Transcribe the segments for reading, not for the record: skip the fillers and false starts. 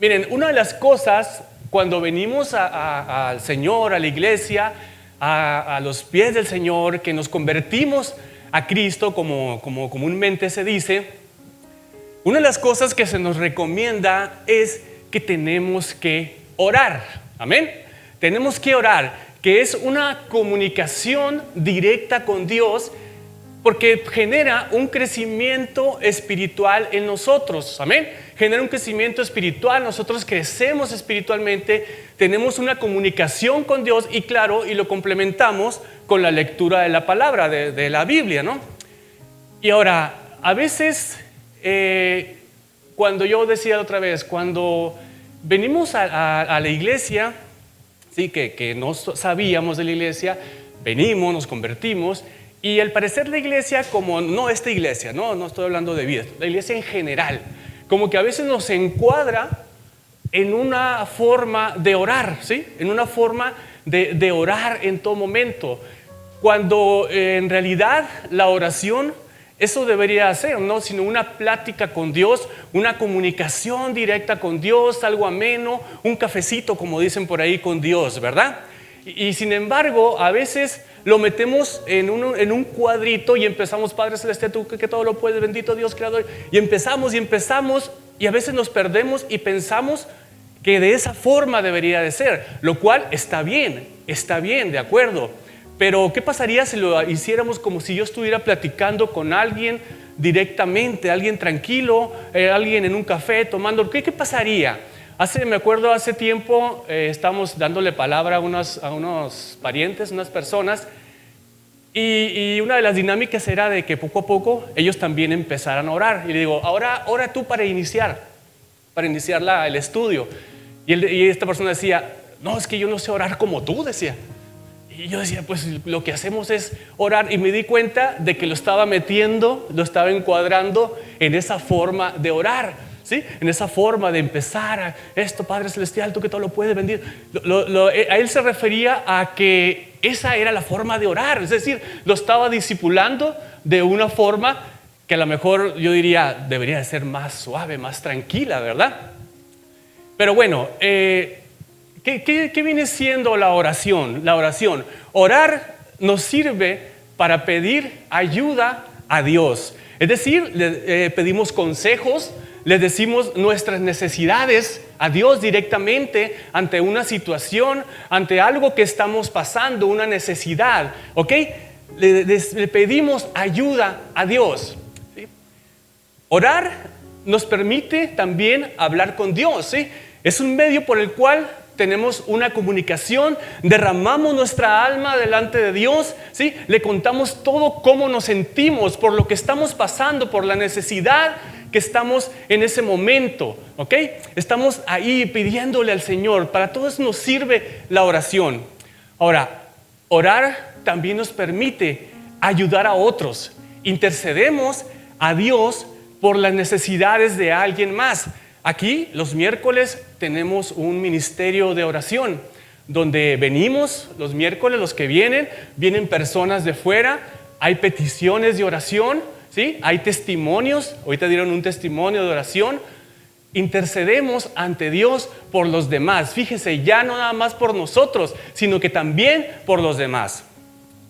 Miren, una de las cosas cuando venimos al Señor, a la iglesia, a los pies del Señor, que nos convertimos a Cristo, como comúnmente se dice, una de las cosas que se nos recomienda es que tenemos que orar. Amén. Tenemos que orar, que es una comunicación directa con Dios, porque genera un crecimiento espiritual en nosotros. Amén. Genera un crecimiento espiritual, nosotros crecemos espiritualmente, tenemos una comunicación con Dios y claro, y lo complementamos con la lectura de la palabra, de la Biblia, ¿no? Y ahora, a veces, cuando yo decía otra vez, cuando venimos a la iglesia, sí, que no sabíamos de la iglesia, venimos, nos convertimos. Y al parecer la iglesia, como no esta iglesia, no estoy hablando de vida, la iglesia en general, como que a veces nos encuadra en una forma de orar, ¿sí? En una forma de orar en todo momento, cuando en realidad la oración, eso debería ser, no sino una plática con Dios, una comunicación directa con Dios, algo ameno, un cafecito, como dicen por ahí, con Dios, ¿verdad? Y sin embargo, a veces lo metemos en un cuadrito y empezamos, Padre Celestial, tú que todo lo puedes, bendito Dios creador, y empezamos y a veces nos perdemos y pensamos que de esa forma debería de ser, lo cual está bien, de acuerdo, pero ¿qué pasaría si lo hiciéramos como si yo estuviera platicando con alguien directamente, alguien tranquilo, alguien en un café tomando? ¿Qué pasaría? Me acuerdo hace tiempo estábamos dándole palabra a unos parientes, unas personas, y una de las dinámicas era de que poco a poco ellos también empezaran a orar. Y le digo, ahora ora tú para iniciar el estudio. Y esta persona decía, no, es que yo no sé orar como tú, decía. Y yo decía, pues lo que hacemos es orar. Y me di cuenta de que lo estaba encuadrando en esa forma de orar. ¿Sí? En esa forma de empezar a esto, Padre Celestial, tú que todo lo puedes, bendito. A él se refería a que esa era la forma de orar, es decir, lo estaba discipulando de una forma que a lo mejor yo diría debería de ser más suave, más tranquila, ¿verdad? Pero bueno, ¿qué viene siendo la oración? Orar nos sirve para pedir ayuda a Dios, es decir, pedimos consejos, le decimos nuestras necesidades a Dios directamente ante una situación, ante algo que estamos pasando, una necesidad, ¿ok? Le pedimos ayuda a Dios, ¿sí? Orar nos permite también hablar con Dios, ¿sí? Es un medio por el cual tenemos una comunicación, derramamos nuestra alma delante de Dios, ¿sí? Le contamos todo cómo nos sentimos por lo que estamos pasando, por la necesidad que estamos en ese momento, ¿ok? Estamos ahí pidiéndole al Señor. Para todo eso nos sirve la oración. Ahora, orar también nos permite ayudar a otros. Intercedemos a Dios por las necesidades de alguien más. Aquí, los miércoles, tenemos un ministerio de oración, donde venimos los miércoles, los que vienen personas de fuera, hay peticiones de oración, ¿sí? Hay testimonios, ahorita dieron un testimonio de oración. Intercedemos ante Dios por los demás. Fíjense, ya no nada más por nosotros, sino que también por los demás.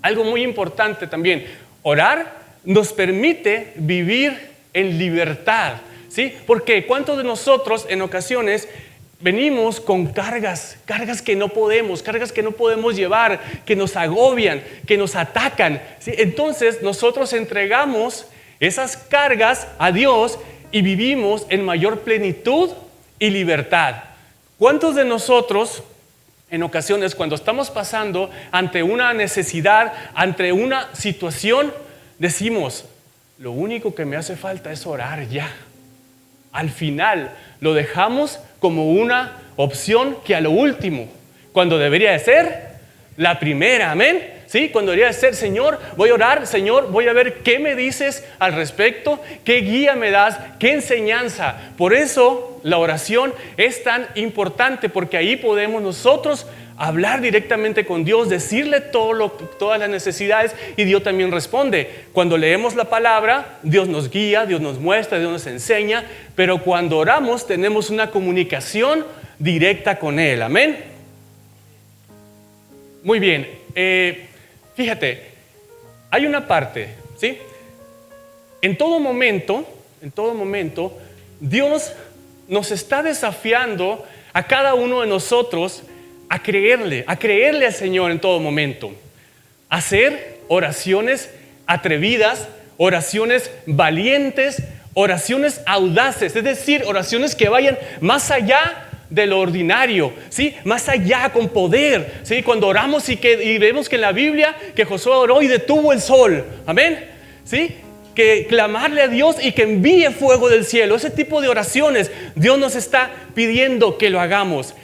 Algo muy importante también, orar nos permite vivir en libertad, ¿sí? Porque ¿cuántos de nosotros en ocasiones venimos con cargas que no podemos llevar, que nos agobian, que nos atacan, ¿sí? Entonces nosotros entregamos esas cargas a Dios y vivimos en mayor plenitud y libertad. ¿Cuántos de nosotros en ocasiones cuando estamos pasando ante una necesidad, ante una situación, decimos, lo único que me hace falta es orar ya? Al final lo dejamos como una opción que a lo último, cuando debería de ser la primera, amén. ¿Sí? Cuando debería de ser, Señor, voy a orar, Señor, voy a ver qué me dices al respecto, qué guía me das, qué enseñanza. Por eso la oración es tan importante, porque ahí podemos nosotros hablar directamente con Dios, decirle todas las necesidades, y Dios también responde. Cuando leemos la palabra, Dios nos guía, Dios nos muestra, Dios nos enseña, pero cuando oramos tenemos una comunicación directa con Él. Amén. Muy bien. Fíjate, hay una parte, ¿sí? En todo momento, Dios nos está desafiando a cada uno de nosotros a creerle al Señor en todo momento. Hacer oraciones atrevidas, oraciones valientes, oraciones audaces, es decir, oraciones que vayan más allá de lo ordinario, ¿sí? Más allá, con poder, ¿sí? Cuando oramos y vemos que en la Biblia que Josué oró y detuvo el sol, amén, ¿sí? Que clamarle a Dios y que envíe fuego del cielo, ese tipo de oraciones Dios nos está pidiendo que lo hagamos.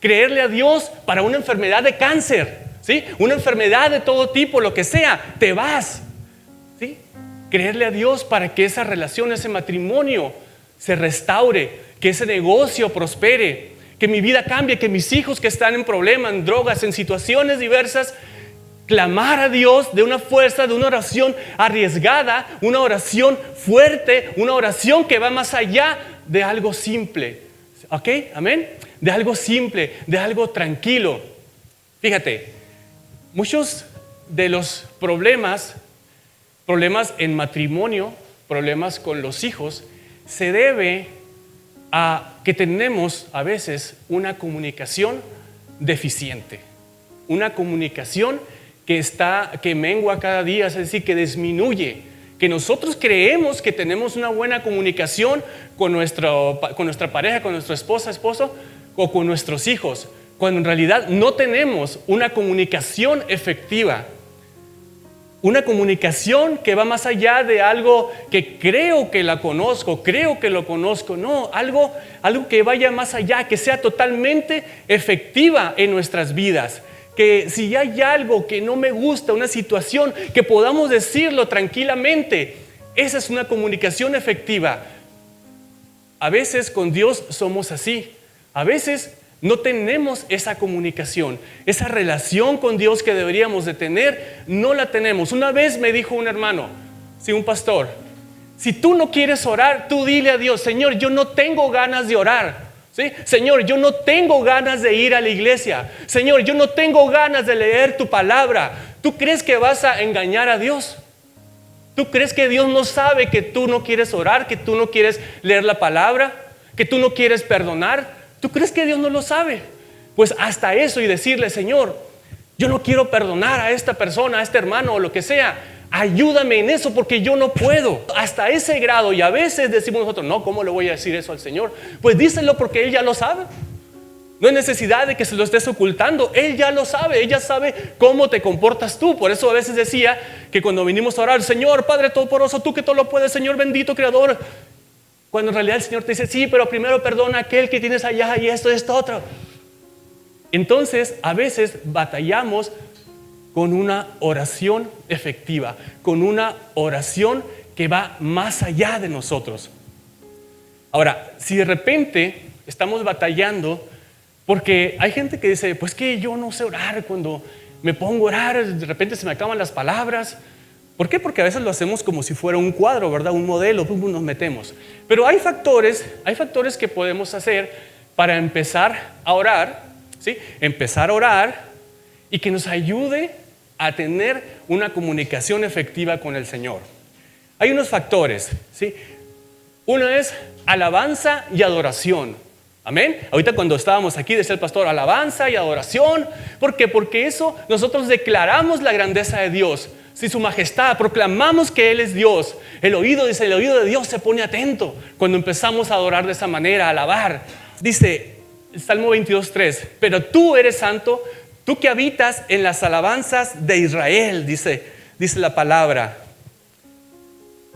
Creerle a Dios para una enfermedad de cáncer, ¿sí? Una enfermedad de todo tipo, lo que sea, te vas, ¿sí? Creerle a Dios para que esa relación, ese matrimonio se restaure, que ese negocio prospere, que mi vida cambie, que mis hijos que están en problemas, en drogas, en situaciones diversas, clamar a Dios de una fuerza, de una oración arriesgada, una oración fuerte, una oración que va más allá de algo simple. ¿Ok? Amén. De algo simple, de algo tranquilo. Fíjate, muchos de los problemas en matrimonio, problemas con los hijos, se debe a que tenemos a veces una comunicación deficiente, una comunicación que mengua cada día, es decir, que disminuye, que nosotros creemos que tenemos una buena comunicación con nuestra pareja, con nuestra esposa, esposo o con nuestros hijos, cuando en realidad no tenemos una comunicación efectiva. Una comunicación que va más allá de algo que creo que la conozco, creo que lo conozco. No, algo que vaya más allá, que sea totalmente efectiva en nuestras vidas. Que si hay algo que no me gusta, una situación, que podamos decirlo tranquilamente. Esa es una comunicación efectiva. A veces con Dios somos así. A veces no tenemos esa comunicación, esa relación con Dios que deberíamos de tener, no la tenemos. Una vez me dijo un hermano, sí, un pastor, si tú no quieres orar, tú dile a Dios, Señor, yo no tengo ganas de orar. ¿Sí? Señor, yo no tengo ganas de ir a la iglesia. Señor, yo no tengo ganas de leer tu palabra. ¿Tú crees que vas a engañar a Dios? ¿Tú crees que Dios no sabe que tú no quieres orar, que tú no quieres leer la palabra, que tú no quieres perdonar? ¿Tú crees que Dios no lo sabe? Pues hasta eso, y decirle, Señor, yo no quiero perdonar a esta persona, a este hermano o lo que sea. Ayúdame en eso porque yo no puedo. Hasta ese grado. Y a veces decimos nosotros, no, ¿cómo le voy a decir eso al Señor? Pues díselo porque Él ya lo sabe. No hay necesidad de que se lo estés ocultando. Él ya lo sabe, Él ya sabe cómo te comportas tú. Por eso a veces decía que cuando vinimos a orar, Señor, Padre Todopoderoso, tú que todo lo puedes, Señor bendito, Creador. Cuando en realidad el Señor te dice, sí, pero primero perdona a aquel que tienes allá y esto, otro. Entonces, a veces batallamos con una oración efectiva, con una oración que va más allá de nosotros. Ahora, si de repente estamos batallando, porque hay gente que dice, pues que yo no sé orar, cuando me pongo a orar, de repente se me acaban las palabras. ¿Por qué? Porque a veces lo hacemos como si fuera un cuadro, ¿verdad? Un modelo, nos metemos. Pero hay factores que podemos hacer para empezar a orar, ¿sí? Empezar a orar y que nos ayude a tener una comunicación efectiva con el Señor. Hay unos factores, ¿sí? Uno es alabanza y adoración. Amén. Ahorita cuando estábamos aquí decía el pastor, alabanza y adoración. ¿Por qué? Porque eso nosotros declaramos la grandeza de Dios, ¿sí? Su majestad, proclamamos que Él es Dios. El oído de Dios se pone atento cuando empezamos a adorar de esa manera, a alabar. Dice el Salmo 22:3, pero tú eres santo, tú que habitas en las alabanzas de Israel, dice la palabra.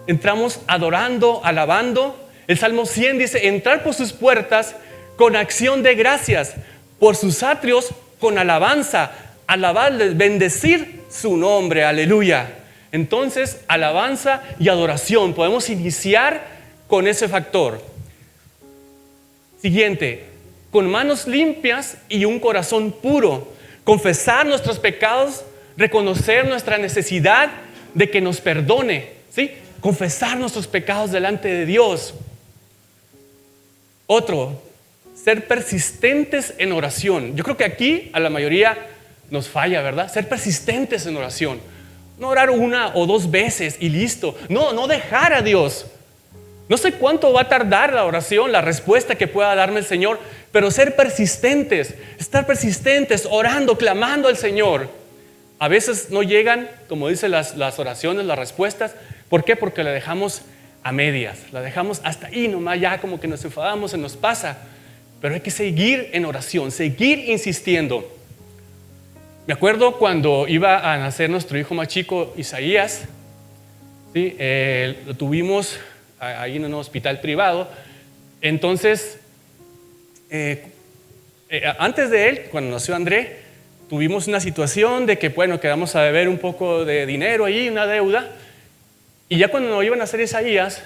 Entramos adorando, alabando. El Salmo 100 dice, entrar por sus puertas con acción de gracias, por sus atrios con alabanza, alabarles, bendecir su nombre, aleluya. Entonces, alabanza y adoración, podemos iniciar con ese factor. Siguiente, con manos limpias y un corazón puro, Confesar nuestros pecados, reconocer nuestra necesidad de que nos perdone, ¿sí? Confesar nuestros pecados delante de Dios. Otro, ser persistentes en oración. Yo creo que aquí a la mayoría nos falla, ¿verdad? Ser persistentes en oración. No orar una o dos veces y listo. No dejar a Dios. No sé cuánto va a tardar la oración, la respuesta que pueda darme el Señor, pero ser persistentes, estar persistentes, orando, clamando al Señor. A veces no llegan, como dicen las oraciones, las respuestas. ¿Por qué? Porque la dejamos a medias, la dejamos hasta ahí nomás, ya como que nos enfadamos, se nos pasa. Pero hay que seguir en oración, seguir insistiendo. Me acuerdo cuando iba a nacer nuestro hijo más chico, Isaías, ¿sí? Lo tuvimos ahí en un hospital privado. Entonces, antes de él, cuando nació André, tuvimos una situación de que, bueno, quedamos a deber un poco de dinero ahí, una deuda. Y ya cuando nos iban a hacer Isaías,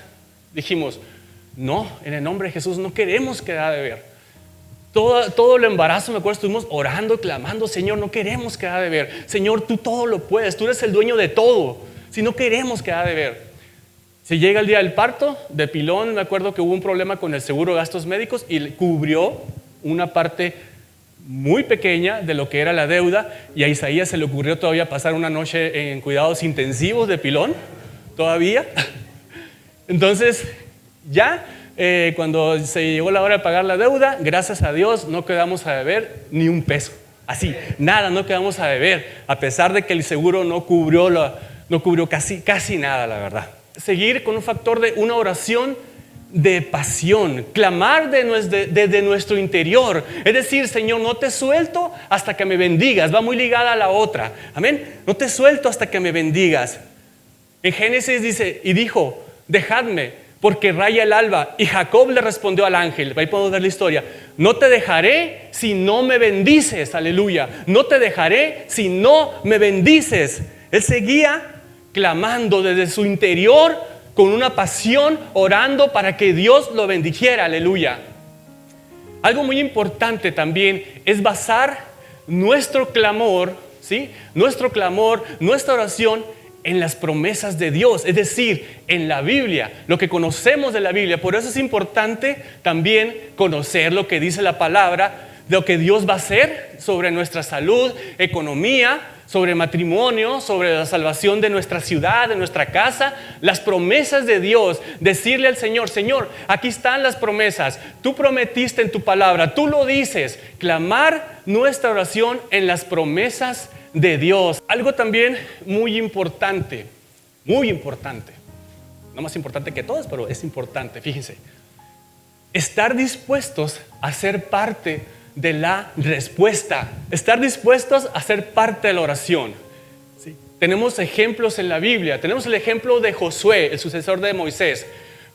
dijimos, no, en el nombre de Jesús no queremos quedar a deber. Todo el embarazo, me acuerdo, estuvimos orando, clamando, Señor, no queremos quedar a deber. Señor, tú todo lo puedes, tú eres el dueño de todo. Si no queremos quedar a deber. Si llega el día del parto, de pilón, me acuerdo que hubo un problema con el seguro de gastos médicos y cubrió una parte muy pequeña de lo que era la deuda, y a Isaías se le ocurrió todavía pasar una noche en cuidados intensivos de pilón, todavía. Entonces, ya cuando se llegó la hora de pagar la deuda, gracias a Dios no quedamos a deber ni un peso. Así, nada, no quedamos a deber, a pesar de que el seguro no cubrió casi nada, la verdad. Seguir con un factor de una oración de pasión, clamar desde nuestro interior. Es decir, Señor, no te suelto hasta que me bendigas. Va muy ligada a la otra. Amén. No te suelto hasta que me bendigas. En Génesis dice, y dijo, dejadme, porque raya el alba. Y Jacob le respondió al ángel. Ahí podemos ver la historia. No te dejaré si no me bendices. Aleluya. No te dejaré si no me bendices. Él seguía clamando desde su interior con una pasión, orando para que Dios lo bendijera. Aleluya. Algo muy importante también es basar nuestro clamor, ¿sí? Nuestro clamor, nuestra oración en las promesas de Dios, es decir, en la Biblia, lo que conocemos de la Biblia. Por eso es importante también conocer lo que dice la palabra, de lo que Dios va a hacer sobre nuestra salud, economía, sobre matrimonio, sobre la salvación de nuestra ciudad, de nuestra casa, las promesas de Dios. Decirle al Señor, Señor, aquí están las promesas, tú prometiste en tu palabra, tú lo dices. Clamar nuestra oración en las promesas de Dios. Algo también muy importante, no más importante que todos, pero es importante, fíjense, estar dispuestos a ser parte de la respuesta, estar dispuestos a ser parte de la oración. ¿Sí? Tenemos ejemplos en la Biblia. Tenemos el ejemplo de Josué, el sucesor de Moisés.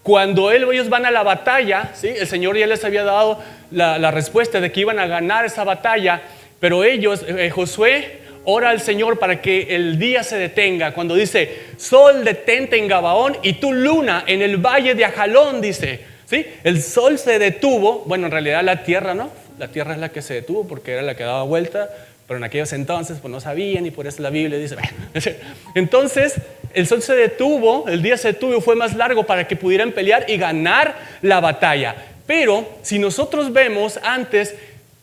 Cuando ellos van a la batalla, ¿sí? El Señor ya les había dado la respuesta de que iban a ganar esa batalla, pero Josué ora al Señor para que el día se detenga. Cuando dice, sol detente en Gabaón y tu luna en el valle de Ajalón, dice, ¿sí? El sol se detuvo, bueno, en realidad la tierra no. La tierra es la que se detuvo porque era la que daba vuelta, pero en aquellos entonces pues no sabían y por eso la Biblia dice, bueno. Entonces el sol se detuvo, el día se detuvo y fue más largo para que pudieran pelear y ganar la batalla. Pero si nosotros vemos antes,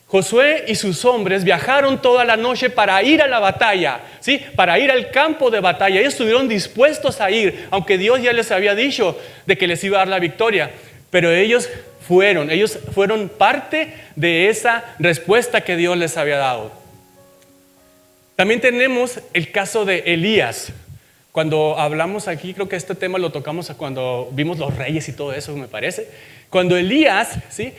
Josué y sus hombres viajaron toda la noche para ir a la batalla, ¿sí? Para ir al campo de batalla. Ellos estuvieron dispuestos a ir, aunque Dios ya les había dicho de que les iba a dar la victoria, pero ellos fueron parte de esa respuesta que Dios les había dado. También tenemos el caso de Elías. Cuando hablamos aquí, creo que este tema lo tocamos cuando vimos los reyes y todo eso, me parece. Cuando Elías, ¿sí?,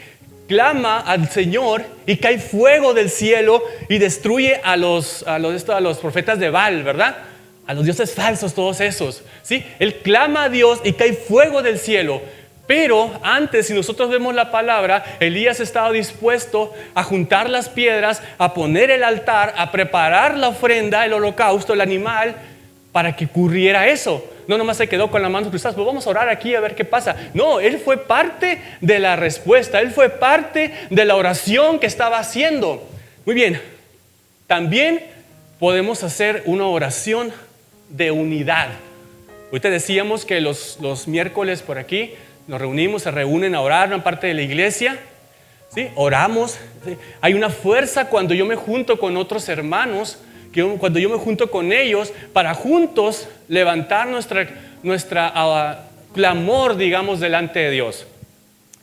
clama al Señor y cae fuego del cielo y destruye a los profetas de Baal, ¿verdad? A los dioses falsos, todos esos, ¿sí? Él clama a Dios y cae fuego del cielo. Pero antes, si nosotros vemos la palabra, Elías estaba dispuesto a juntar las piedras, a poner el altar, a preparar la ofrenda, el holocausto, el animal, para que ocurriera eso. No nomás se quedó con las manos cruzadas, pues vamos a orar aquí a ver qué pasa. No, él fue parte de la respuesta, él fue parte de la oración que estaba haciendo. Muy bien, También podemos hacer una oración de unidad. Ahorita decíamos que los miércoles por aquí nos reunimos, se reúnen a orar una parte de la iglesia, ¿sí? Oramos, ¿sí? Hay una fuerza cuando yo me junto con otros hermanos, cuando yo me junto con ellos para juntos levantar nuestra clamor, digamos, delante de Dios,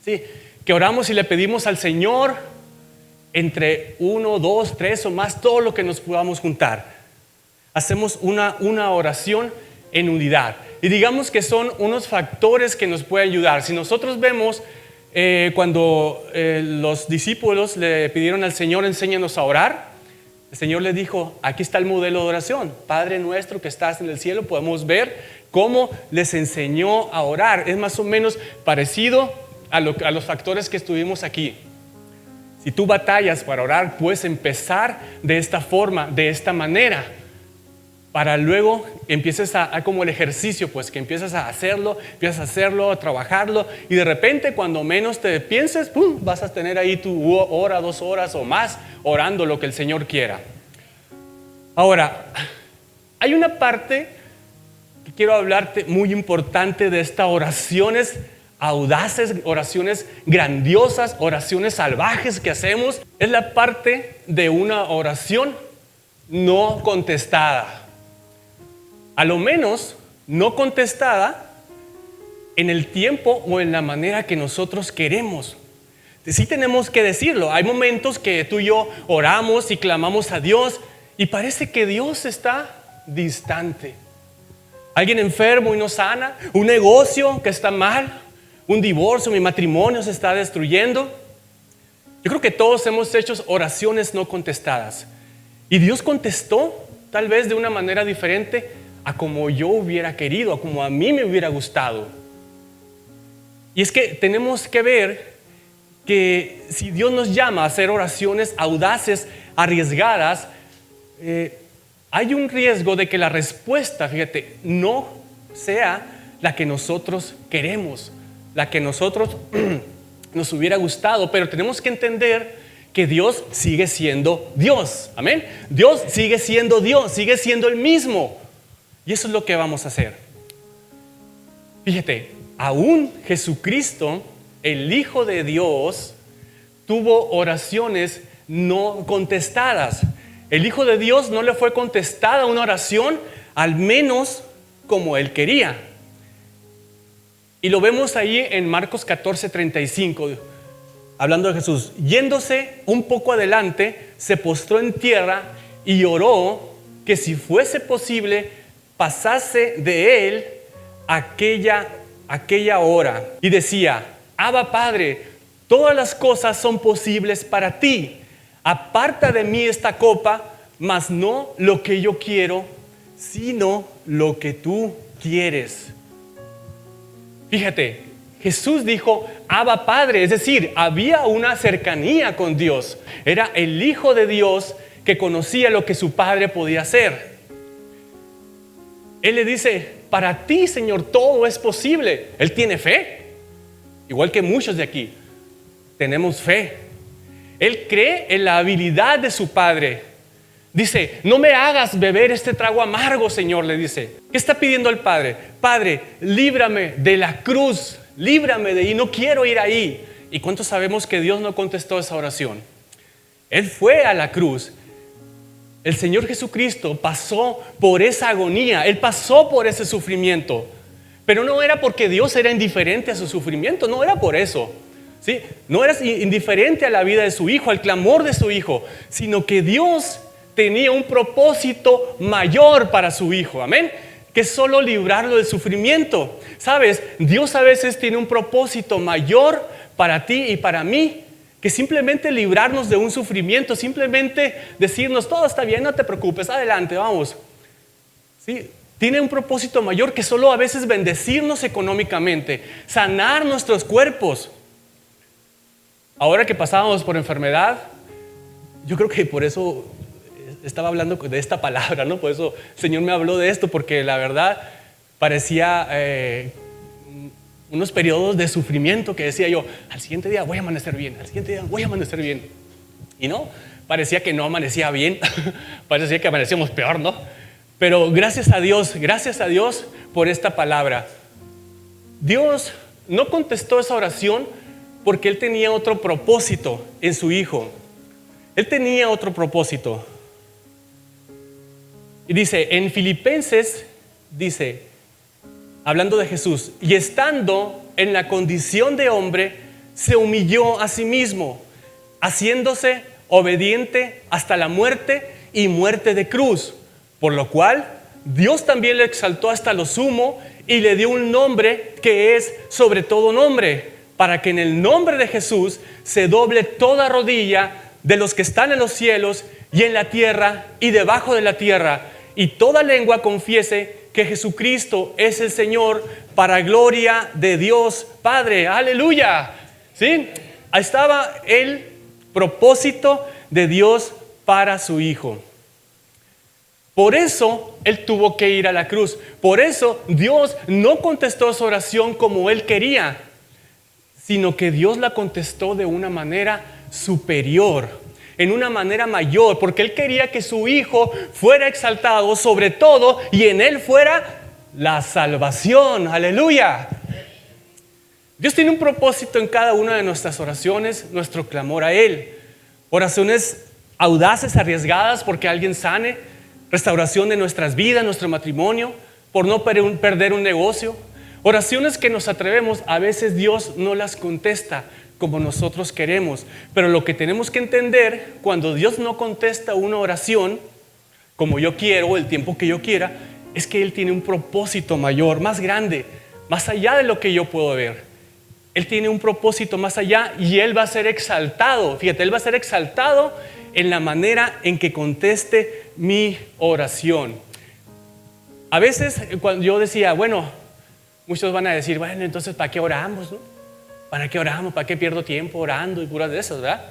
¿sí? Que oramos y le pedimos al Señor entre 1, 2, 3 o más, todo lo que nos podamos juntar. Hacemos una oración en unidad. Y digamos que son unos factores que nos pueden ayudar. Si nosotros vemos cuando los discípulos le pidieron al Señor, enséñanos a orar, el Señor les dijo, aquí está el modelo de oración. Padre nuestro que estás en el cielo, podemos ver cómo les enseñó a orar. Es más o menos parecido a los factores que estuvimos aquí. Si tú batallas para orar, puedes empezar de esta forma, de esta manera, para luego empieces a como el ejercicio, pues que empiezas a hacerlo, a trabajarlo, y de repente cuando menos te pienses, ¡pum!, vas a tener ahí tu hora, 2 horas o más orando lo que el Señor quiera. Ahora, hay una parte que quiero hablarte muy importante de estas oraciones audaces, oraciones grandiosas, oraciones salvajes que hacemos. Es la parte de una oración no contestada. A lo menos no contestada en el tiempo o en la manera que nosotros queremos. Sí tenemos que decirlo. Hay momentos que tú y yo oramos y clamamos a Dios y parece que Dios está distante. Alguien enfermo y no sana, un negocio que está mal, un divorcio, mi matrimonio se está destruyendo. Yo creo que todos hemos hecho oraciones no contestadas. Y Dios contestó tal vez de una manera diferente a como yo hubiera querido, a como a mí me hubiera gustado. Y es que tenemos que ver que si Dios nos llama a hacer oraciones audaces, arriesgadas, hay un riesgo de que la respuesta, fíjate, no sea la que nosotros queremos, la que nosotros nos hubiera gustado, pero tenemos que entender que Dios sigue siendo Dios, amén. Dios sigue siendo Dios, sigue siendo el mismo, y eso es lo que vamos a hacer. Fíjate, aún Jesucristo, el Hijo de Dios, tuvo oraciones no contestadas. El Hijo de Dios no le fue contestada una oración, al menos como Él quería. Y lo vemos ahí en Marcos 14:35, hablando de Jesús. Yéndose un poco adelante, se postró en tierra y oró que si fuese posible, pasase de él aquella hora. Y decía, Abba Padre, todas las cosas son posibles para ti. Aparta de mí esta copa, mas no lo que yo quiero, sino lo que tú quieres. Fíjate, Jesús dijo, Abba Padre, es decir, había una cercanía con Dios. Era el Hijo de Dios que conocía lo que su Padre podía hacer. Él le dice, para ti, Señor, todo es posible. Él tiene fe, igual que muchos de aquí. Tenemos fe. Él cree en la habilidad de su Padre. Dice, no me hagas beber este trago amargo, Señor, le dice. ¿Qué está pidiendo al Padre? Padre, líbrame de la cruz, líbrame de ahí, no quiero ir ahí. ¿Y cuántos sabemos que Dios no contestó esa oración? Él fue a la cruz. El Señor Jesucristo pasó por esa agonía, Él pasó por ese sufrimiento. Pero no era porque Dios era indiferente a su sufrimiento, no era por eso. ¿Sí? No era indiferente a la vida de su Hijo, al clamor de su Hijo, sino que Dios tenía un propósito mayor para su Hijo, amén, que solo librarlo del sufrimiento. Sabes, Dios a veces tiene un propósito mayor para ti y para mí, que simplemente librarnos de un sufrimiento, simplemente decirnos, todo está bien, no te preocupes, adelante, vamos. ¿Sí? Tiene un propósito mayor que solo a veces bendecirnos económicamente, sanar nuestros cuerpos. Ahora que pasábamos por enfermedad, yo creo que por eso estaba hablando de esta palabra, ¿no? Por eso el Señor me habló de esto, porque la verdad parecía unos periodos de sufrimiento que decía yo, al siguiente día voy a amanecer bien, al siguiente día voy a amanecer bien. Y no, parecía que no amanecía bien, parecía que amanecíamos peor, ¿no? Pero gracias a Dios por esta palabra. Dios no contestó esa oración porque Él tenía otro propósito en su Hijo. Él tenía otro propósito. Y dice, en Filipenses, dice, hablando de Jesús, y estando en la condición de hombre, se humilló a sí mismo, haciéndose obediente hasta la muerte y muerte de cruz. Por lo cual, Dios también le exaltó hasta lo sumo y le dio un nombre que es sobre todo nombre, para que en el nombre de Jesús se doble toda rodilla de los que están en los cielos y en la tierra y debajo de la tierra, y toda lengua confiese que Jesucristo es el Señor, para gloria de Dios Padre. ¡Aleluya! ¿Sí? Ahí estaba el propósito de Dios para su Hijo. Por eso Él tuvo que ir a la cruz. Por eso Dios no contestó su oración como Él quería, sino que Dios la contestó de una manera superior, en una manera mayor, porque Él quería que su Hijo fuera exaltado sobre todo y en Él fuera la salvación. ¡Aleluya! Dios tiene un propósito en cada una de nuestras oraciones, nuestro clamor a Él. Oraciones audaces, arriesgadas porque alguien sane, restauración de nuestras vidas, nuestro matrimonio, por no perder un negocio. Oraciones que nos atrevemos, a veces Dios no las contesta como nosotros queremos, pero lo que tenemos que entender, cuando Dios no contesta una oración como yo quiero, el tiempo que yo quiera, es que Él tiene un propósito mayor, más grande, más allá de lo que yo puedo ver. Él tiene un propósito más allá y Él va a ser exaltado. Fíjate, Él va a ser exaltado en la manera en que conteste mi oración. A veces cuando yo decía, bueno, muchos van a decir, bueno, entonces ¿para qué oramos, no? ¿Para qué oramos? ¿Para qué pierdo tiempo orando y puras de esas, verdad?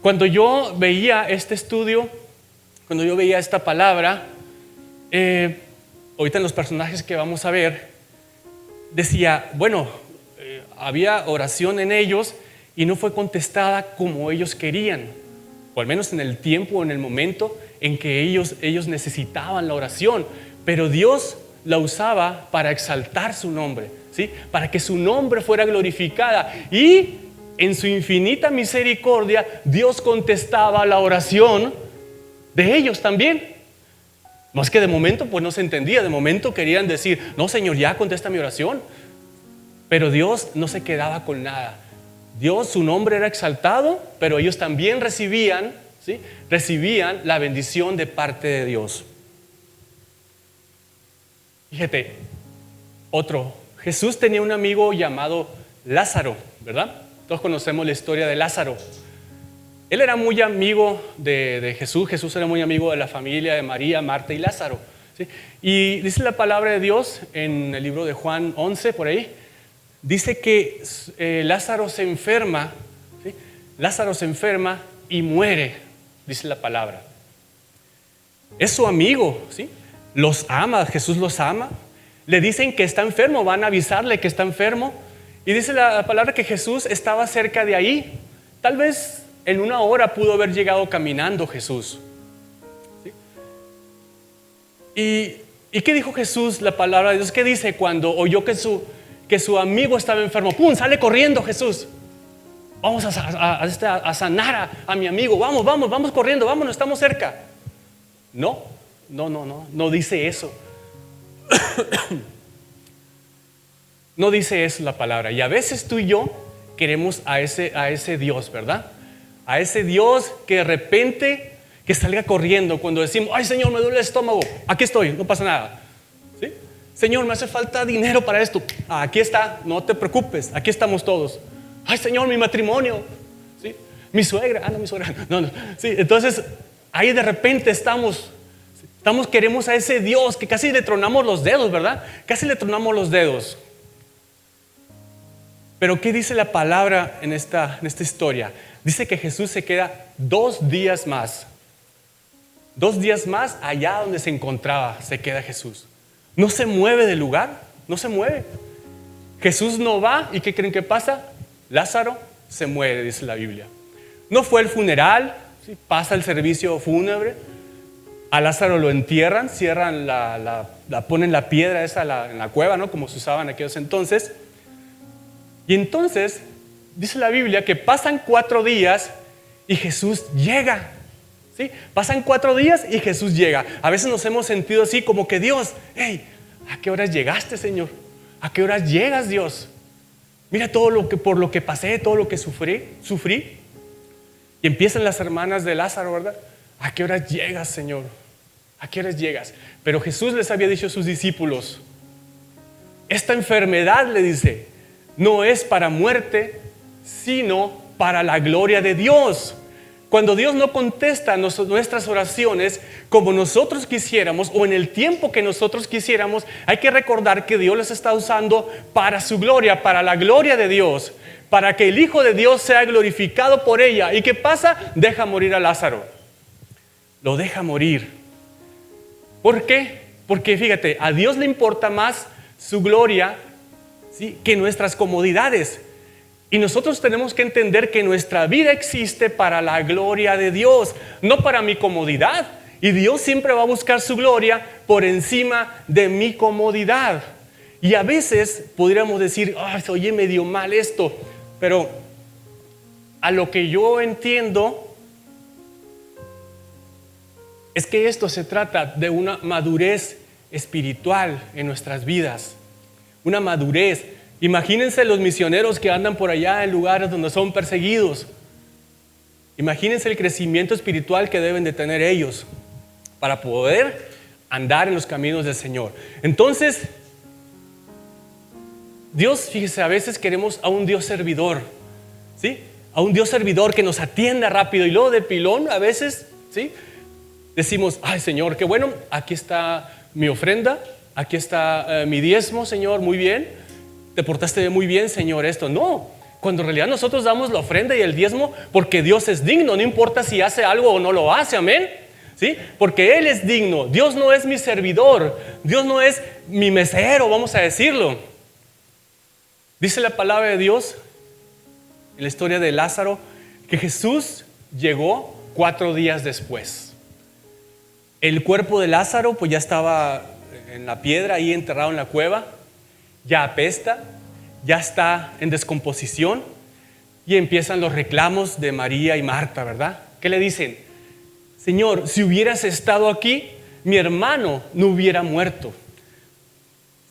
Cuando yo veía este estudio, cuando yo veía esta palabra, ahorita en los personajes que vamos a ver, decía, bueno, había oración en ellos y no fue contestada como ellos querían, o al menos en el tiempo, en el momento en que ellos necesitaban la oración, pero Dios la usaba para exaltar su nombre, ¿sí? Para que su nombre fuera glorificada, y en su infinita misericordia Dios contestaba la oración de ellos también. Más que de momento pues no se entendía, de momento querían decir, no Señor, ya contesta mi oración, pero Dios no se quedaba con nada. Dios, su nombre era exaltado, pero ellos también recibían, ¿sí? Recibían la bendición de parte de Dios. Fíjate, Jesús tenía un amigo llamado Lázaro, ¿verdad? Todos conocemos la historia de Lázaro. Él era muy amigo de Jesús. Jesús era muy amigo de la familia de María, Marta y Lázaro, ¿sí? Y dice la palabra de Dios en el libro de Juan 11, por ahí, dice que Lázaro se enferma, ¿sí? Lázaro se enferma y muere, dice la palabra. Es su amigo, ¿sí? Los ama, Jesús los ama. Le dicen que está enfermo, van a avisarle que está enfermo. Y dice la palabra que Jesús estaba cerca de ahí. Tal vez en una hora pudo haber llegado caminando Jesús, ¿sí? ¿Y qué dijo Jesús? La palabra de Dios, ¿qué dice cuando oyó que su amigo estaba enfermo? ¡Pum! Sale corriendo Jesús. Vamos a sanar a mi amigo. Vamos corriendo, vámonos, estamos cerca. No dice eso. No dice eso la palabra. Y a veces tú y yo queremos a ese Dios, ¿verdad? A ese Dios que de repente que salga corriendo cuando decimos, ay Señor, me duele el estómago, aquí estoy, no pasa nada, ¿sí? Señor, me hace falta dinero para esto, aquí está, no te preocupes, aquí estamos todos. Ay Señor, mi matrimonio, ¿sí? Mi suegra, no mi suegra, no, sí, entonces ahí de repente queremos a ese Dios que casi le tronamos los dedos, ¿verdad? Casi le tronamos los dedos. Pero ¿qué dice la palabra en esta historia? Dice que Jesús se queda 2 días más. 2 días más allá donde se encontraba, se queda Jesús. No se mueve del lugar, no se mueve. Jesús no va, ¿y qué creen que pasa? Lázaro se muere, dice la Biblia. No fue el funeral, ¿sí? Pasa el servicio fúnebre, a Lázaro lo entierran, cierran ponen la piedra esa en la cueva, ¿no? Como se usaban en aquellos entonces. Y entonces dice la Biblia que pasan 4 días y Jesús llega. ¿Sí? Pasan 4 días y Jesús llega. A veces nos hemos sentido así como que Dios, hey, ¿a qué horas llegaste, Señor? ¿A qué horas llegas, Dios? Mira todo por lo que pasé, todo lo que sufrí. Y empiezan las hermanas de Lázaro, ¿verdad? ¿A qué horas llegas, Señor? ¿A qué horas llegas? Pero Jesús les había dicho a sus discípulos, esta enfermedad, le dice, no es para muerte, sino para la gloria de Dios. Cuando Dios no contesta nuestras oraciones como nosotros quisiéramos o en el tiempo que nosotros quisiéramos, hay que recordar que Dios las está usando para su gloria, para la gloria de Dios, para que el Hijo de Dios sea glorificado por ella. ¿Y qué pasa? Deja morir a Lázaro. Lo deja morir. ¿Por qué? Porque fíjate, a Dios le importa más su gloria, ¿sí?, que nuestras comodidades. Y nosotros tenemos que entender que nuestra vida existe para la gloria de Dios, no para mi comodidad. Y Dios siempre va a buscar su gloria por encima de mi comodidad. Y a veces podríamos decir, oye, medio mal esto. Pero a lo que yo entiendo es que esto se trata de una madurez espiritual en nuestras vidas. Una madurez. Imagínense los misioneros que andan por allá en lugares donde son perseguidos. Imagínense el crecimiento espiritual que deben de tener ellos para poder andar en los caminos del Señor. Entonces, Dios, fíjese, a veces queremos a un Dios servidor, ¿sí? A un Dios servidor que nos atienda rápido y luego de pilón a veces, ¿sí?, decimos, ay, Señor, qué bueno, aquí está mi ofrenda, aquí está mi diezmo, Señor, muy bien. Te portaste muy bien, Señor, esto. No, cuando en realidad nosotros damos la ofrenda y el diezmo porque Dios es digno, no importa si hace algo o no lo hace, amén. ¿Sí? Porque Él es digno. Dios no es mi servidor, Dios no es mi mesero, vamos a decirlo. Dice la palabra de Dios en la historia de Lázaro que Jesús llegó 4 días después. El cuerpo de Lázaro pues ya estaba en la piedra, ahí enterrado en la cueva. Ya apesta, ya está en descomposición y empiezan los reclamos de María y Marta, ¿verdad? ¿Qué le dicen? Señor, si hubieras estado aquí, mi hermano no hubiera muerto.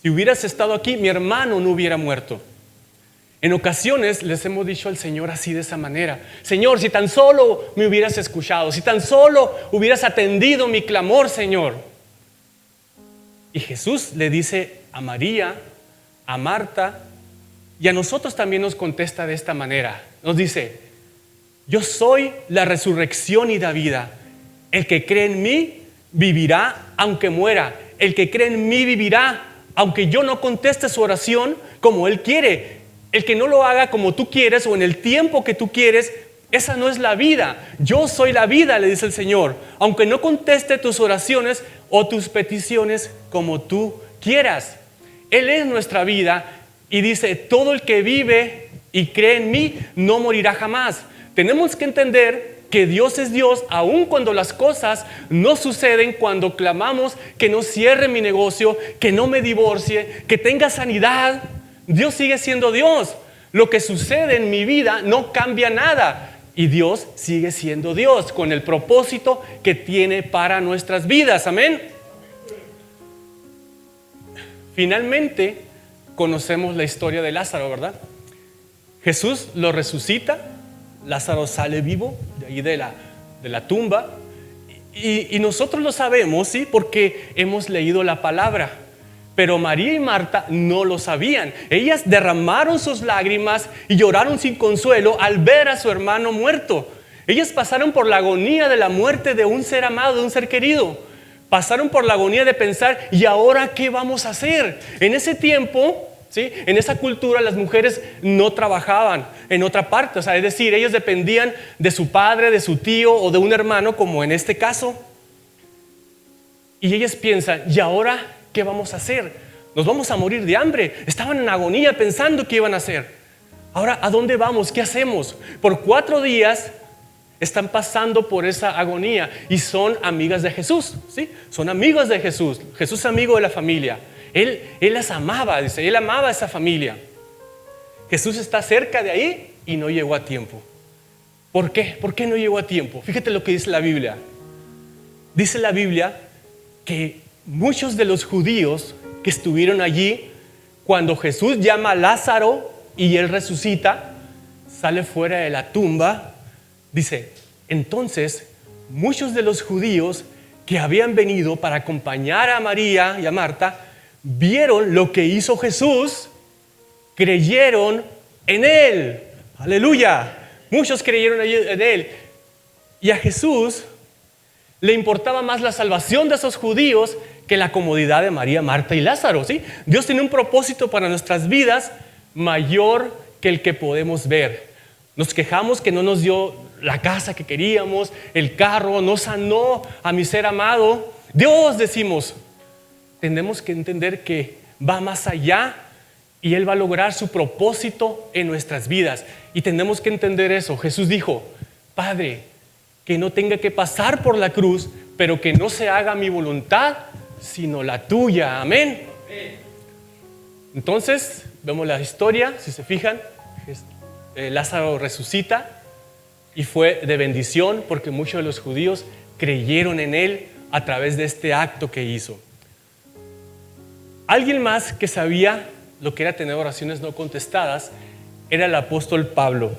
Si hubieras estado aquí, mi hermano no hubiera muerto. En ocasiones les hemos dicho al Señor así, de esa manera: Señor, si tan solo me hubieras escuchado, si tan solo hubieras atendido mi clamor, Señor. Y Jesús le dice a María, a Marta y a nosotros también nos contesta de esta manera. Nos dice: yo soy la resurrección y la vida. El que cree en mí vivirá aunque muera. El que cree en mí vivirá aunque yo no conteste su oración como Él quiere. El que no lo haga como tú quieres o en el tiempo que tú quieres, esa no es la vida. Yo soy la vida, le dice el Señor, aunque no conteste tus oraciones o tus peticiones como tú quieras. Él es nuestra vida y dice, todo el que vive y cree en mí no morirá jamás. Tenemos que entender que Dios es Dios aun cuando las cosas no suceden, cuando clamamos que no cierre mi negocio, que no me divorcie, que tenga sanidad. Dios sigue siendo Dios. Lo que sucede en mi vida no cambia nada y Dios sigue siendo Dios con el propósito que tiene para nuestras vidas. Amén. Finalmente, conocemos la historia de Lázaro, ¿verdad? Jesús lo resucita, Lázaro sale vivo de ahí de la tumba y nosotros lo sabemos, ¿sí? Porque hemos leído la palabra. Pero María y Marta no lo sabían. Ellas derramaron sus lágrimas y lloraron sin consuelo al ver a su hermano muerto. Ellas pasaron por la agonía de la muerte de un ser amado, de un ser querido. Pasaron por la agonía de pensar, ¿y ahora qué vamos a hacer? En ese tiempo, ¿sí?, en esa cultura, las mujeres no trabajaban en otra parte. O sea, es decir, ellos dependían de su padre, de su tío o de un hermano, como en este caso. Y ellas piensan, ¿y ahora qué vamos a hacer? Nos vamos a morir de hambre. Estaban en agonía pensando qué iban a hacer. Ahora, ¿a dónde vamos? ¿Qué hacemos? Por 4 días están pasando por esa agonía y son amigas de Jesús, ¿sí? Son amigos de Jesús. Jesús es amigo de la familia. Él las amaba, dice, él amaba a esa familia. Jesús está cerca de ahí y no llegó a tiempo. ¿Por qué? ¿Por qué no llegó a tiempo? Fíjate lo que dice la Biblia. Dice la Biblia que muchos de los judíos que estuvieron allí, cuando Jesús llama a Lázaro y él resucita, sale fuera de la tumba, dice, entonces muchos de los judíos que habían venido para acompañar a María y a Marta, vieron lo que hizo Jesús, creyeron en Él. Aleluya. Muchos creyeron en Él. Y a Jesús le importaba más la salvación de esos judíos que la comodidad de María, Marta y Lázaro, ¿sí? Dios tiene un propósito para nuestras vidas mayor que el que podemos ver. Nos quejamos que no nos dio la casa que queríamos, el carro, no sanó a mi ser amado. Dios, decimos, tenemos que entender que va más allá y Él va a lograr su propósito en nuestras vidas. Y tenemos que entender eso. Jesús dijo, Padre, que no tenga que pasar por la cruz, pero que no se haga mi voluntad, sino la tuya. Amén. Entonces, vemos la historia, si se fijan, Lázaro resucita y fue de bendición porque muchos de los judíos creyeron en Él a través de este acto que hizo. Alguien más que sabía lo que era tener oraciones no contestadas era el apóstol Pablo.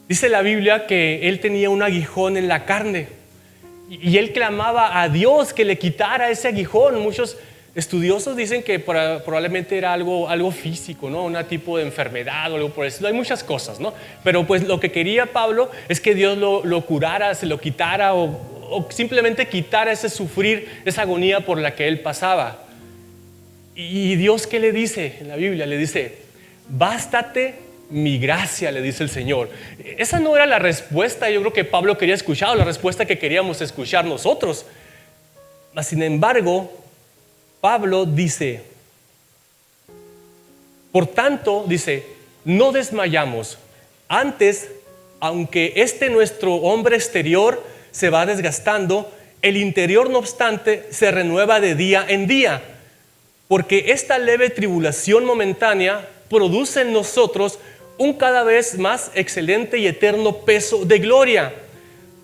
Dice la Biblia que él tenía un aguijón en la carne y él clamaba a Dios que le quitara ese aguijón. Muchos estudiosos dicen que probablemente era algo físico, ¿no? Un tipo de enfermedad o algo por eso. Hay muchas cosas, ¿no? Pero pues lo que quería Pablo es que Dios lo curara, se lo quitara o simplemente quitara ese sufrir, esa agonía por la que él pasaba. Y Dios, ¿qué le dice en la Biblia? Le dice, bástate mi gracia, le dice el Señor. Esa no era la respuesta, yo creo que Pablo quería escuchar, o la respuesta que queríamos escuchar nosotros. Sin embargo, Pablo dice, por tanto, dice, no desmayamos. Antes, aunque nuestro hombre exterior se va desgastando, el interior, no obstante, se renueva de día en día. Porque esta leve tribulación momentánea produce en nosotros un cada vez más excelente y eterno peso de gloria,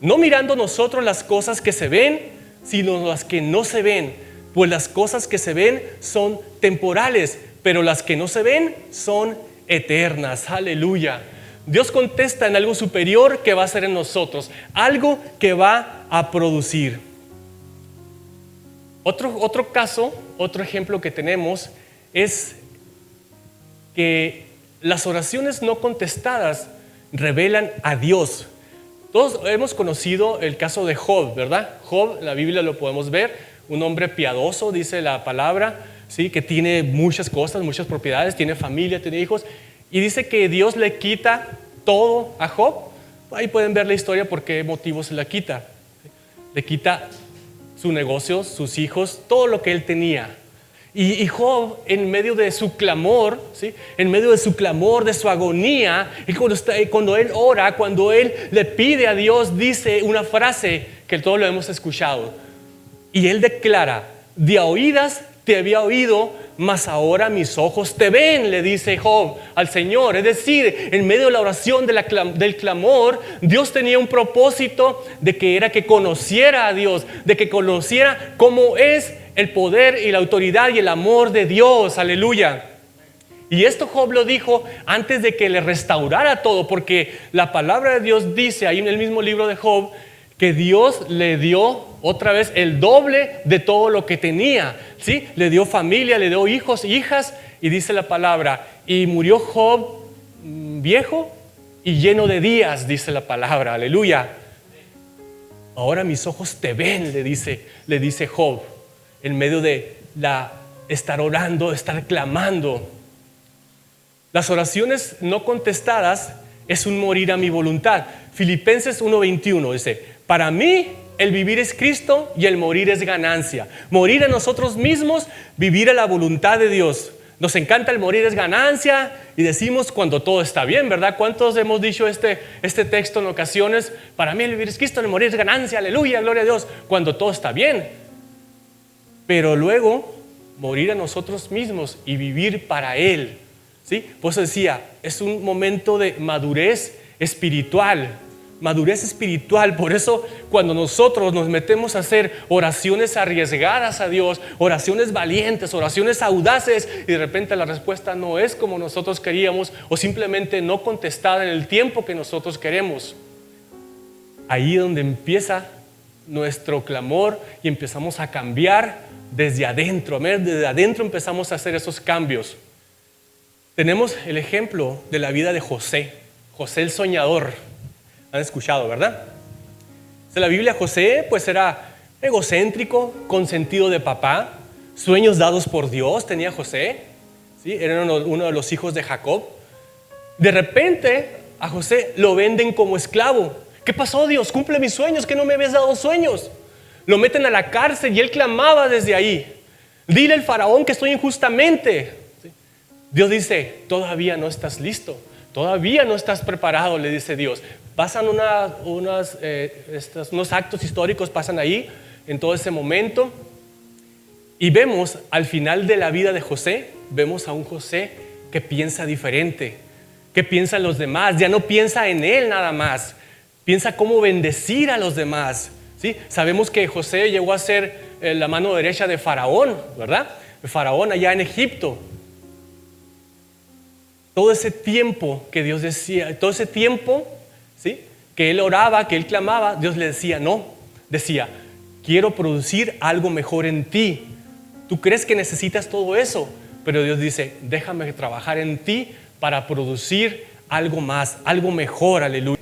no mirando nosotros las cosas que se ven, sino las que no se ven, pues las cosas que se ven son temporales, pero las que no se ven son eternas. Aleluya. Dios contesta en algo superior que va a ser en nosotros, algo que va a producir. Otro caso, otro ejemplo que tenemos es que las oraciones no contestadas revelan a Dios. Todos hemos conocido el caso de Job, ¿verdad? Job, en la Biblia lo podemos ver, un hombre piadoso, dice la palabra, ¿sí? Que tiene muchas cosas, muchas propiedades, tiene familia, tiene hijos, y dice que Dios le quita todo a Job. Ahí pueden ver la historia por qué motivo se la quita. Le quita su negocio, sus hijos, todo lo que él tenía. Y Job, en medio de su clamor, ¿sí? En medio de su clamor, de su agonía, y cuando él ora, cuando él le pide a Dios, dice una frase que todos lo hemos escuchado. Y él declara, de a oídas te había oído, mas ahora mis ojos te ven, le dice Job al Señor. Es decir, en medio de la oración del clamor, Dios tenía un propósito de que era que conociera a Dios, de que conociera cómo es el poder y la autoridad y el amor de Dios. Aleluya. Y esto Job lo dijo antes de que le restaurara todo, porque la palabra de Dios dice ahí en el mismo libro de Job que Dios le dio otra vez el doble de todo lo que tenía, ¿sí? Le dio familia, le dio hijos, hijas, y dice la palabra, y murió Job viejo y lleno de días, dice la palabra. Aleluya. Ahora mis ojos te ven, le dice Job, en medio de estar orando, estar clamando. Las oraciones no contestadas es un morir a mi voluntad. Filipenses 1:21 dice, para mí el vivir es Cristo y el morir es ganancia. Morir a nosotros mismos, vivir a la voluntad de Dios. Nos encanta el morir es ganancia y decimos cuando todo está bien, ¿verdad? ¿Cuántos hemos dicho este texto en ocasiones? Para mí el vivir es Cristo, el morir es ganancia, aleluya, gloria a Dios, cuando todo está bien. Pero luego morir a nosotros mismos y vivir para Él, ¿sí? Por eso decía, es un momento de madurez espiritual. Madurez espiritual. Por eso cuando nosotros nos metemos a hacer oraciones arriesgadas a Dios, oraciones valientes, oraciones audaces, y de repente la respuesta no es como nosotros queríamos, o simplemente no contestada en el tiempo que nosotros queremos, ahí es donde empieza nuestro clamor y empezamos a cambiar desde adentro. Desde adentro empezamos a hacer esos cambios. Tenemos el ejemplo de la vida de José el soñador. Han escuchado, ¿verdad? En la Biblia José pues era egocéntrico, consentido de papá, sueños dados por Dios tenía José, ¿sí? Era uno de los hijos de Jacob. De repente a José lo venden como esclavo. ¿Qué pasó, Dios? Cumple mis sueños, que no me habías dado sueños. Lo meten a la cárcel y él clamaba desde ahí. Dile al faraón que estoy injustamente. ¿Sí? Dios dice, todavía no estás listo. Todavía no estás preparado, le dice Dios. Pasan unos actos históricos, pasan ahí, en todo ese momento. Y vemos al final de la vida de José, vemos a un José que piensa diferente, que piensa en los demás. Ya no piensa en él nada más, piensa cómo bendecir a los demás, ¿sí? Sabemos que José llegó a ser la mano derecha de Faraón, ¿verdad? De Faraón allá en Egipto. Todo ese tiempo que Dios decía, todo ese tiempo, ¿sí?, que él oraba, que él clamaba, Dios le decía no. Decía, quiero producir algo mejor en ti. Tú crees que necesitas todo eso, pero Dios dice, déjame trabajar en ti para producir algo más, algo mejor, aleluya.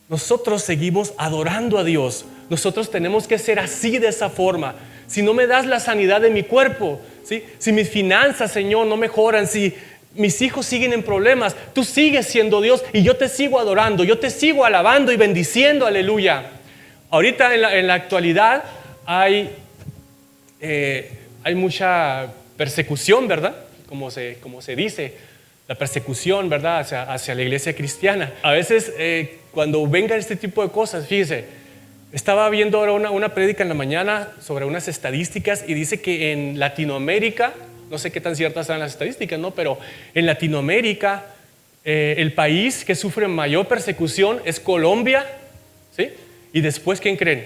Nosotros seguimos adorando a Dios. Nosotros tenemos que ser así, de esa forma. Si no me das la sanidad de mi cuerpo, ¿sí?, si mis finanzas, Señor, no mejoran, si mis hijos siguen en problemas, tú sigues siendo Dios y yo te sigo adorando, yo te sigo alabando y bendiciendo, aleluya. Ahorita en la actualidad hay mucha persecución, ¿verdad? Como se dice, la persecución, ¿verdad? Hacia la iglesia cristiana. A veces cuando vengan este tipo de cosas, fíjese, estaba viendo ahora una prédica en la mañana sobre unas estadísticas y dice que en Latinoamérica, no sé qué tan ciertas sean las estadísticas, ¿no? Pero en Latinoamérica, el país que sufre mayor persecución es Colombia, ¿sí? Y después, ¿quién creen?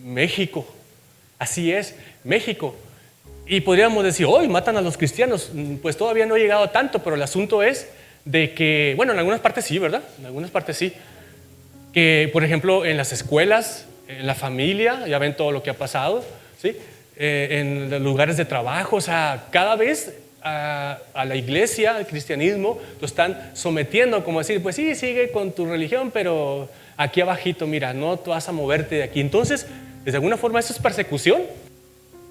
México. Así es, México. Y podríamos decir, hoy matan a los cristianos. Pues todavía no ha llegado a tanto, pero el asunto es de que, bueno, en algunas partes sí, ¿verdad? En algunas partes sí. Que, por ejemplo, en las escuelas, en la familia, ya ven todo lo que ha pasado, ¿sí? En los lugares de trabajo, o sea, cada vez a la iglesia, al cristianismo, lo están sometiendo, como decir, pues sí, sigue con tu religión, pero aquí abajito, mira, no te vas a moverte de aquí. Entonces, de alguna forma, eso es persecución,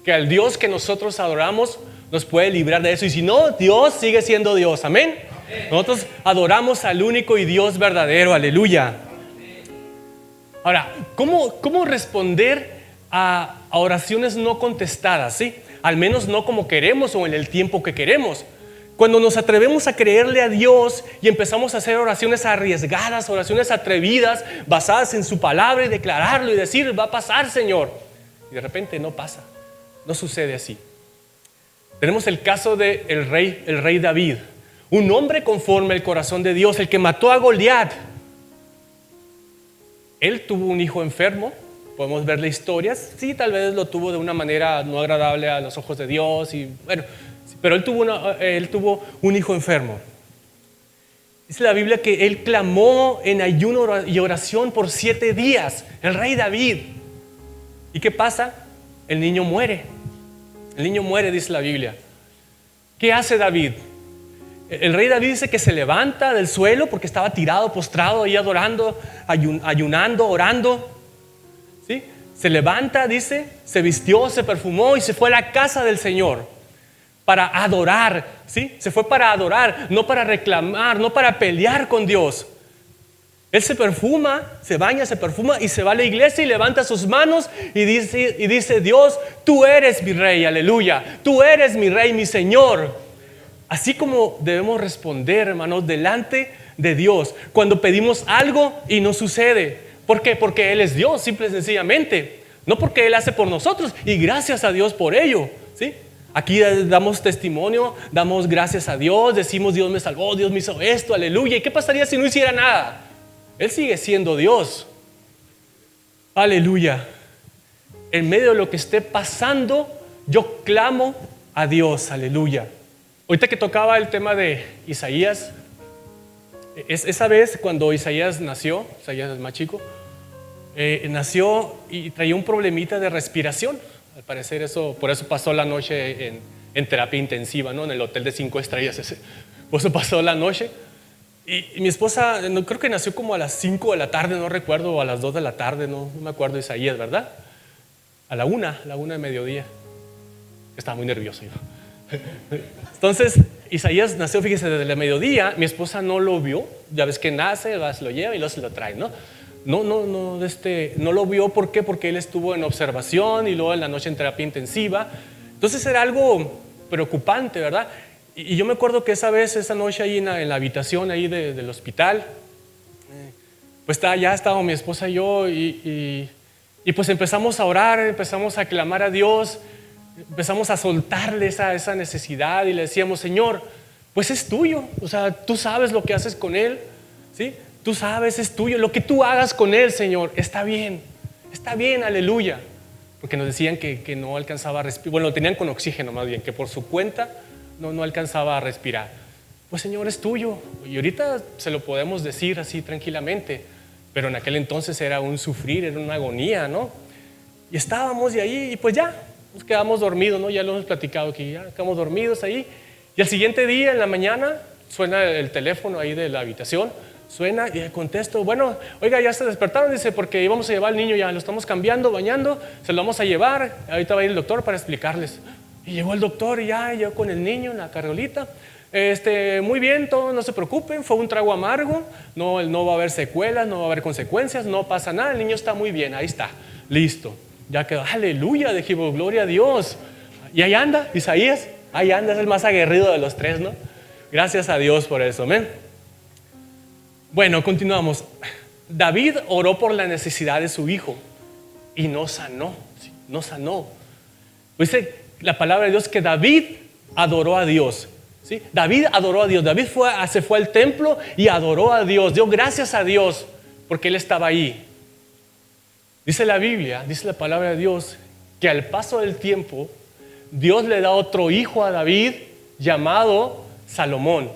que al Dios que nosotros adoramos nos puede librar de eso. Y si no, Dios sigue siendo Dios, amén. Nosotros adoramos al único y Dios verdadero, aleluya. Ahora, ¿cómo responder a oraciones no contestadas, ¿sí? Al menos no como queremos o en el tiempo que queremos. Cuando nos atrevemos a creerle a Dios y empezamos a hacer oraciones arriesgadas, oraciones atrevidas, basadas en su palabra, y declararlo y decir, va a pasar, Señor. Y de repente no pasa, no sucede así. Tenemos el caso del rey David, un hombre conforme al corazón de Dios, el que mató a Goliat. Él tuvo un hijo enfermo. Podemos ver las historias, sí, tal vez lo tuvo de una manera no agradable a los ojos de Dios, y bueno, pero él tuvo un hijo enfermo. Dice la Biblia que él clamó en ayuno y oración por 7 días, el rey David. ¿Y qué pasa? El niño muere. El niño muere, dice la Biblia. ¿Qué hace David? El rey David dice que se levanta del suelo porque estaba tirado, postrado ahí adorando, ayunando, orando. ¿Sí? Se levanta, dice, se vistió, se perfumó y se fue a la casa del Señor para adorar, ¿sí? Se fue para adorar, no para reclamar, no para pelear con Dios. Él se perfuma, se baña, se perfuma y se va a la iglesia y levanta sus manos y dice, Dios, tú eres mi rey, aleluya. Tú eres mi rey, mi Señor. Así como debemos responder, hermanos, delante de Dios cuando pedimos algo y no sucede. ¿Por qué? Porque Él es Dios, simple y sencillamente. No porque Él hace por nosotros, y gracias a Dios por ello, ¿sí? Aquí damos testimonio, damos gracias a Dios, decimos Dios me salvó, Dios me hizo esto, aleluya. ¿Y qué pasaría si no hiciera nada? Él sigue siendo Dios. Aleluya. En medio de lo que esté pasando, yo clamo a Dios, aleluya. Ahorita que tocaba el tema de Isaías, esa vez cuando Isaías nació, Isaías es más chico, nació y traía un problemita de respiración. Al parecer por eso pasó la noche en terapia intensiva, ¿no? En el hotel de 5 estrellas. Por eso pasó la noche. Y mi esposa, creo que nació como a las 5 de la tarde, no recuerdo, o a las 2 de la tarde, no me acuerdo, Isaías, ¿verdad? A la 1 de mediodía. Estaba muy nervioso yo. Entonces, Isaías nació, fíjese, desde el mediodía. Mi esposa no lo vio. Ya ves que nace, se lo lleva y luego se lo trae, ¿no? No lo vio. ¿Por qué? Porque él estuvo en observación y luego en la noche en terapia intensiva. Entonces era algo preocupante, ¿verdad? Y yo me acuerdo que esa noche ahí en la habitación ahí del hospital, pues ya estábamos mi esposa y yo y pues empezamos a orar, empezamos a clamar a Dios, empezamos a soltarle esa necesidad y le decíamos, Señor, pues es tuyo, o sea, tú sabes lo que haces con él, ¿sí? Tú sabes, es tuyo, lo que tú hagas con él, Señor, está bien, aleluya. Porque nos decían que no alcanzaba a respirar, bueno, lo tenían con oxígeno más bien, que por su cuenta no alcanzaba a respirar. Pues Señor, es tuyo. Y ahorita se lo podemos decir así tranquilamente, pero en aquel entonces era un sufrir, era una agonía, ¿no? Y estábamos de ahí y pues ya, nos quedamos dormidos, ¿no? Ya lo hemos platicado aquí, ya quedamos dormidos ahí. Y al siguiente día, en la mañana, suena el teléfono ahí de la habitación, suena y contesto, bueno, oiga, ya se despertaron, dice, porque íbamos a llevar al niño, ya lo estamos cambiando, bañando, se lo vamos a llevar, ahorita va a ir el doctor para explicarles. Y llegó el doctor y ya llegó con el niño en la carriolita. Muy bien, todo, no se preocupen, fue un trago amargo, no va a haber secuelas, no va a haber consecuencias, no pasa nada, el niño está muy bien, ahí está, listo. Ya quedó, aleluya, dijimos, gloria a Dios. Y ahí anda, Isaías, ahí anda, es el más aguerrido de los tres, ¿no? Gracias a Dios por eso, amén. Bueno, continuamos. David oró por la necesidad de su hijo y no sanó. Dice la palabra de Dios que David adoró a Dios. ¿Sí? David adoró a Dios. David se fue al templo y adoró a Dios. Dio gracias a Dios porque él estaba ahí. Dice la Biblia, dice la palabra de Dios, que al paso del tiempo Dios le da otro hijo a David llamado Salomón.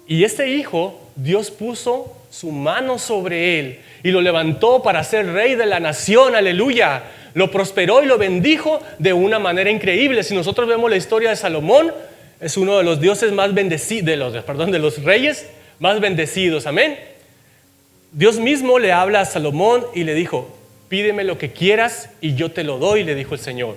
Y este hijo, Dios puso su mano sobre él y lo levantó para ser rey de la nación, aleluya. Lo prosperó y lo bendijo de una manera increíble. Si nosotros vemos la historia de Salomón, es uno de los dioses más bendecidos, de los reyes más bendecidos, amén. Dios mismo le habla a Salomón y le dijo, pídeme lo que quieras y yo te lo doy, le dijo el Señor.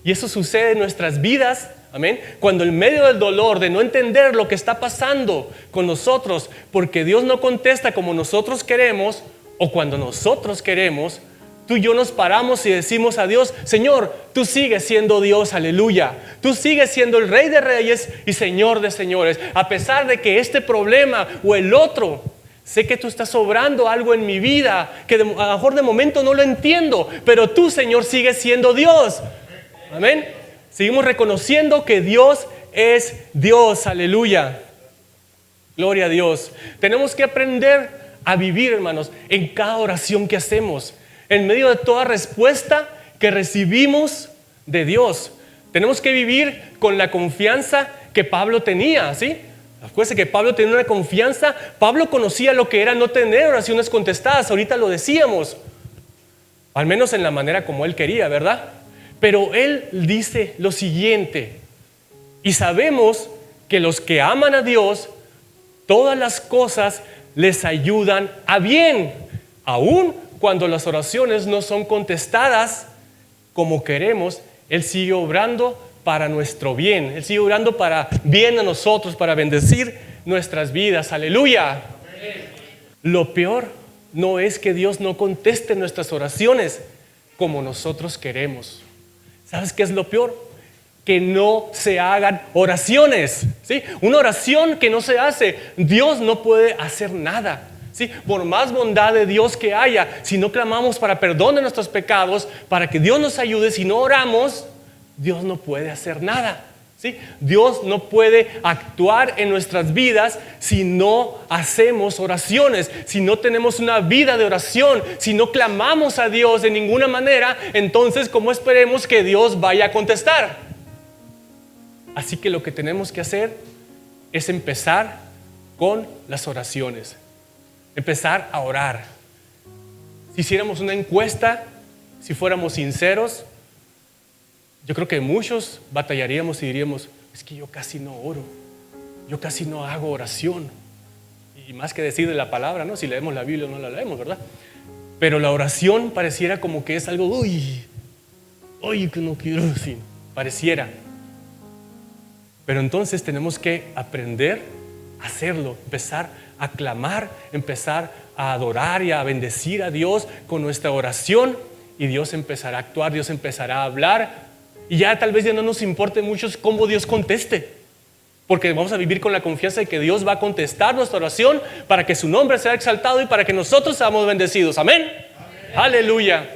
Y eso sucede en nuestras vidas, amén, cuando en medio del dolor, de no entender lo que está pasando con nosotros, porque Dios no contesta como nosotros queremos o cuando nosotros queremos, tú y yo nos paramos y decimos a Dios, Señor, tú sigues siendo Dios, aleluya. Tú sigues siendo el Rey de Reyes y Señor de Señores. A pesar de que este problema o el otro, sé que tú estás obrando algo en mi vida, que a lo mejor de momento no lo entiendo, pero tú, Señor, sigues siendo Dios. Amén. Seguimos reconociendo que Dios es Dios, aleluya. Gloria a Dios. Tenemos que aprender a vivir, hermanos, en cada oración que hacemos. En medio de toda respuesta que recibimos de Dios, tenemos que vivir con la confianza que Pablo tenía, ¿sí? Acuérdense que Pablo tenía una confianza. Pablo conocía lo que era no tener oraciones contestadas. Ahorita lo decíamos, al menos en la manera como él quería, ¿verdad? Pero él dice lo siguiente, y sabemos que los que aman a Dios, todas las cosas les ayudan a bien, aún cuando las oraciones no son contestadas como queremos. Él sigue obrando para nuestro bien. Él sigue obrando para bien a nosotros, para bendecir nuestras vidas. Aleluya. Lo peor no es que Dios no conteste nuestras oraciones como nosotros queremos. ¿Sabes qué es lo peor? Que no se hagan oraciones, ¿sí? Una oración que no se hace, Dios no puede hacer nada, ¿sí? Por más bondad de Dios que haya, si no clamamos para perdón de nuestros pecados, para que Dios nos ayude, si no oramos, Dios no puede hacer nada, ¿sí? Dios no puede actuar en nuestras vidas si no hacemos oraciones, si no tenemos una vida de oración, si no clamamos a Dios de ninguna manera. Entonces, ¿cómo esperemos que Dios vaya a contestar? Así que lo que tenemos que hacer es empezar con las oraciones, empezar a orar. Si hiciéramos una encuesta, si fuéramos sinceros, yo creo que muchos batallaríamos y diríamos: es que yo casi no oro, yo casi no hago oración. Y más que decir de la palabra, ¿no? Si leemos la Biblia o no la leemos, ¿verdad? Pero la oración pareciera como que es algo, uy, que no quiero decir, pareciera. Pero entonces tenemos que aprender a hacerlo, empezar a clamar, empezar a adorar y a bendecir a Dios con nuestra oración, y Dios empezará a actuar, Dios empezará a hablar, y ya tal vez ya no nos importe mucho cómo Dios conteste, porque vamos a vivir con la confianza de que Dios va a contestar nuestra oración para que su nombre sea exaltado y para que nosotros seamos bendecidos. Amén. Amén. Aleluya.